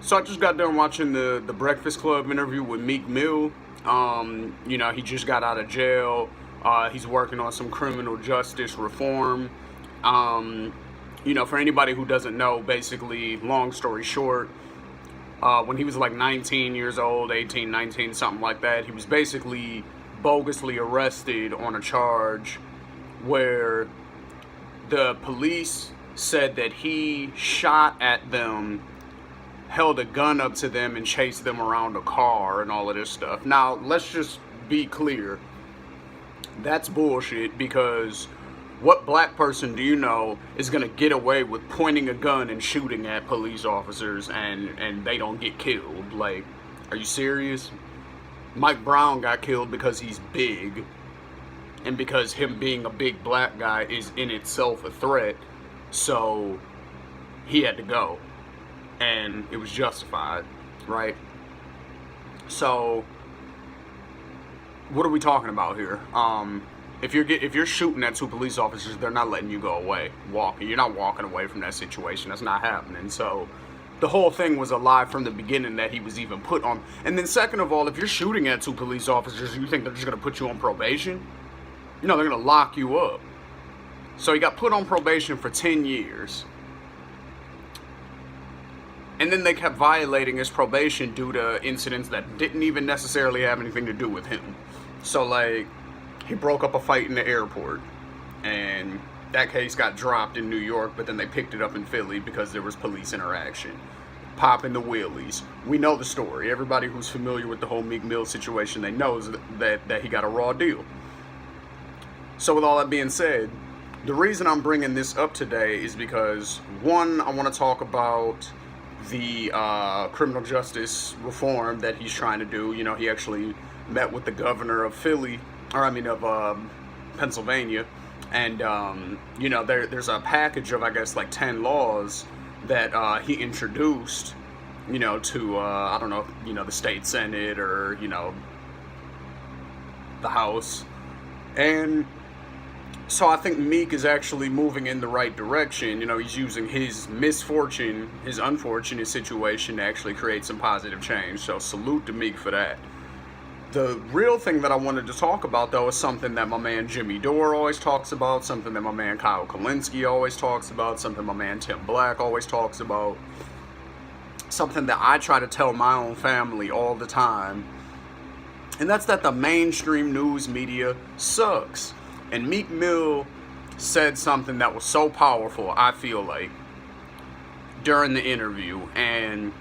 So I just got done watching the Breakfast Club interview with Meek Mill. He just got out of jail. He's working on some criminal justice reform. Um, for anybody who doesn't know, basically, long story short, when he was like 19 years old, 18, 19, something like that, he was basically bogusly arrested on a charge where the police said that he shot at them, held a gun up to them, and chased them around a car and all of this stuff. Now, let's just be clear. That's bullshit, because what black person do you know is going to get away with pointing a gun and shooting at police officers and they don't get killed? Like, are you serious? Mike Brown got killed because he's big, and because him being a big black guy is in itself a threat, so he had to go. And it was justified, right? So, what are we talking about here? If you're shooting at two police officers, they're not letting you go away. You're not walking away from that situation. That's not happening. So, the whole thing was a lie from the beginning that he was even put on. And then, second of all, if you're shooting at two police officers, you think they're just gonna put you on probation? They're gonna lock you up. So he got put on probation for 10 years. And then they kept violating his probation due to incidents that didn't even necessarily have anything to do with him. So, like, he broke up a fight in the airport, and that case got dropped in New York, but then they picked it up in Philly because there was police interaction. Popping the wheelies. We know the story. Everybody who's familiar with the whole Meek Mill situation, they knows that he got a raw deal. So with all that being said, the reason I'm bringing this up today is because, one, I want to talk about the criminal justice reform that he's trying to do. He actually met with the governor of Pennsylvania, and there's a package of, I guess, like 10 laws that he introduced, to I don't know, the state senate or the House, and so I think Meek is actually moving in the right direction. He's using his misfortune, his unfortunate situation, to actually create some positive change. So salute to Meek for that. The real thing that I wanted to talk about, though, is something that my man Jimmy Dore always talks about, something that my man Kyle Kalinske always talks about, something my man Tim Black always talks about, something that I try to tell my own family all the time, and that's that the mainstream news media sucks. And Meek Mill said something that was so powerful, I feel like, during the interview. And,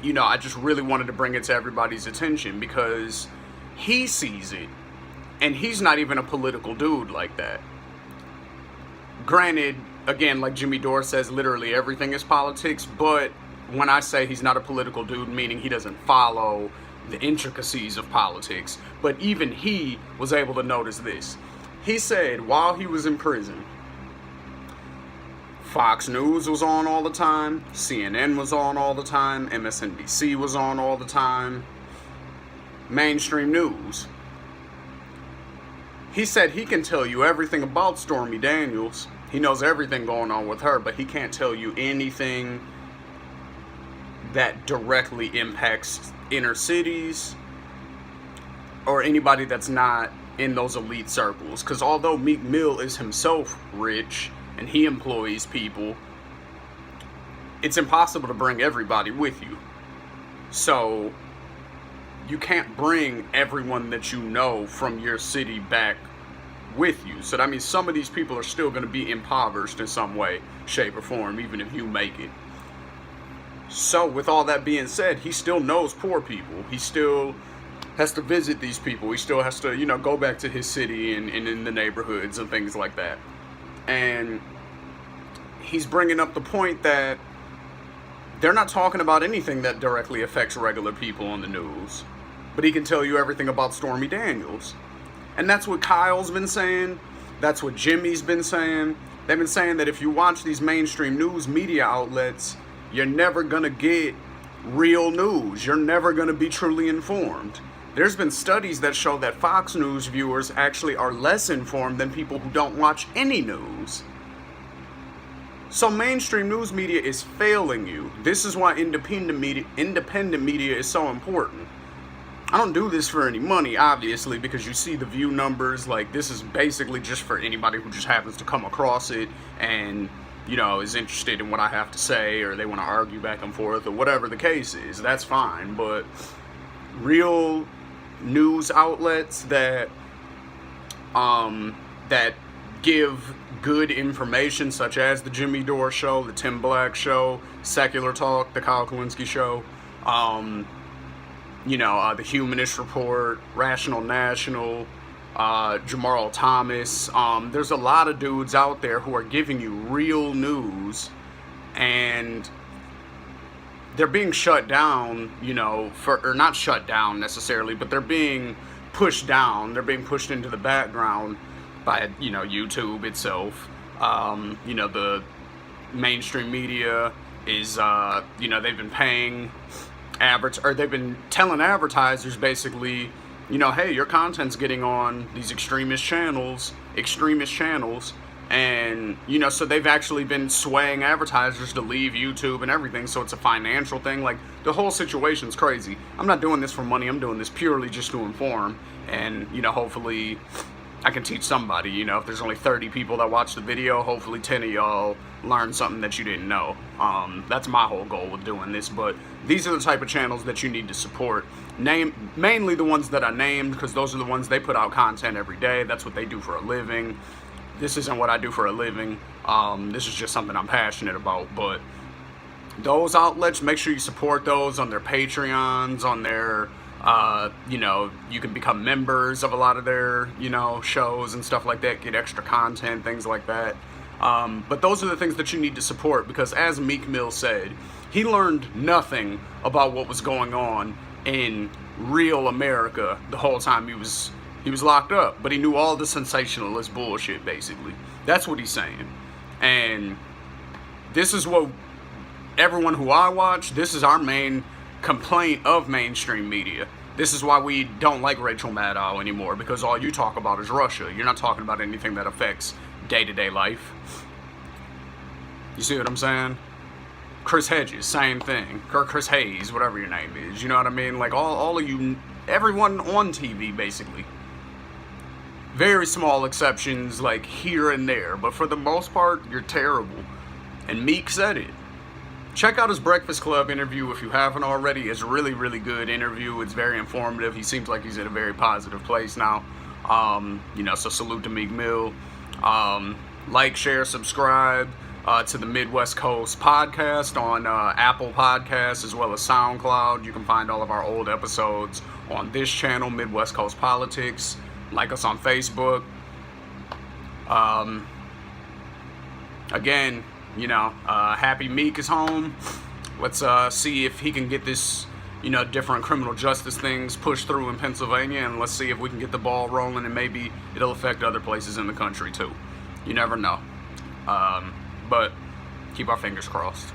I just really wanted to bring it to everybody's attention because he sees it. And he's not even a political dude like that. Granted, again, like Jimmy Dore says, literally everything is politics. But when I say he's not a political dude, meaning he doesn't follow the intricacies of politics. But even he was able to notice this. He said while he was in prison, Fox News was on all the time, CNN was on all the time, MSNBC was on all the time, mainstream news. He said he can tell you everything about Stormy Daniels. He knows everything going on with her, but he can't tell you anything that directly impacts inner cities or anybody that's not in those elite circles. Because although Meek Mill is himself rich and he employs people, it's impossible to bring everybody with you. So you can't bring everyone that you know from your city back with you. So that means some of these people are still going to be impoverished in some way, shape, or form, even if you make it. So with all that being said, he still knows poor people. He still has to visit these people. He still has to, go back to his city and in the neighborhoods and things like that. And he's bringing up the point that they're not talking about anything that directly affects regular people on the news. But he can tell you everything about Stormy Daniels. And that's what Kyle's been saying. That's what Jimmy's been saying. They've been saying that if you watch these mainstream news media outlets, you're never going to get real news. You're never going to be truly informed. There's been studies that show that Fox News viewers actually are less informed than people who don't watch any news. So mainstream news media is failing you. This is why independent media is so important. I don't do this for any money, obviously, because you see the view numbers. Like, this is basically just for anybody who just happens to come across it and, you know, is interested in what I have to say, or they want to argue back and forth, or whatever the case is. That's fine. But real news outlets that that give good information, such as the Jimmy Dore Show, the Tim Black Show, Secular Talk, the Kyle Kalinske Show, the Humanist Report, Rational National, Jamarl Thomas. There's a lot of dudes out there who are giving you real news, and they're being shut down, or not shut down necessarily, but they're being pushed down. They're being pushed into the background by, YouTube itself. The mainstream media is, they've been paying they've been telling advertisers basically, hey, your content's getting on these extremist channels, and, so they've actually been swaying advertisers to leave YouTube and everything, so it's a financial thing. Like, the whole situation's crazy. I'm not doing this for money, I'm doing this purely just to inform, and, hopefully I can teach somebody. If there's only 30 people that watch the video, hopefully 10 of y'all learn something that you didn't know. That's my whole goal with doing this. But these are the type of channels that you need to support. Mainly the ones that I named, because those are the ones, they put out content every day. That's what they do for a living. This isn't what I do for a living. This is just something I'm passionate about. But those outlets, make sure you support those on their Patreons, on their you can become members of a lot of their, shows and stuff like that, get extra content, things like that. But those are the things that you need to support, because as Meek Mill said, he learned nothing about what was going on in real America the whole time he was locked up, but he knew all the sensationalist bullshit, basically. That's what he's saying. And this is what everyone who I watch, this is our main complaint of mainstream media. This is why we don't like Rachel Maddow anymore, because all you talk about is Russia. You're not talking about anything that affects day-to-day life. You see what I'm saying? Chris Hedges, same thing. Or Chris Hayes, whatever your name is. You know what I mean? Like, all of you, everyone on TV, basically. Very small exceptions, like, here and there. But for the most part, you're terrible. And Meek said it. Check out his Breakfast Club interview if you haven't already. It's a really, really good interview. It's very informative. He seems like he's in a very positive place now. So salute to Meek Mill. Like, share, subscribe to the Midwest Coast podcast on Apple Podcasts as well as SoundCloud. You can find all of our old episodes on this channel, Midwest Coast Politics. Like us on Facebook. Again, happy Meek is home. Let's see if he can get this, different criminal justice things pushed through in Pennsylvania, and let's see if we can get the ball rolling, and maybe it'll affect other places in the country too. You never know. But keep our fingers crossed.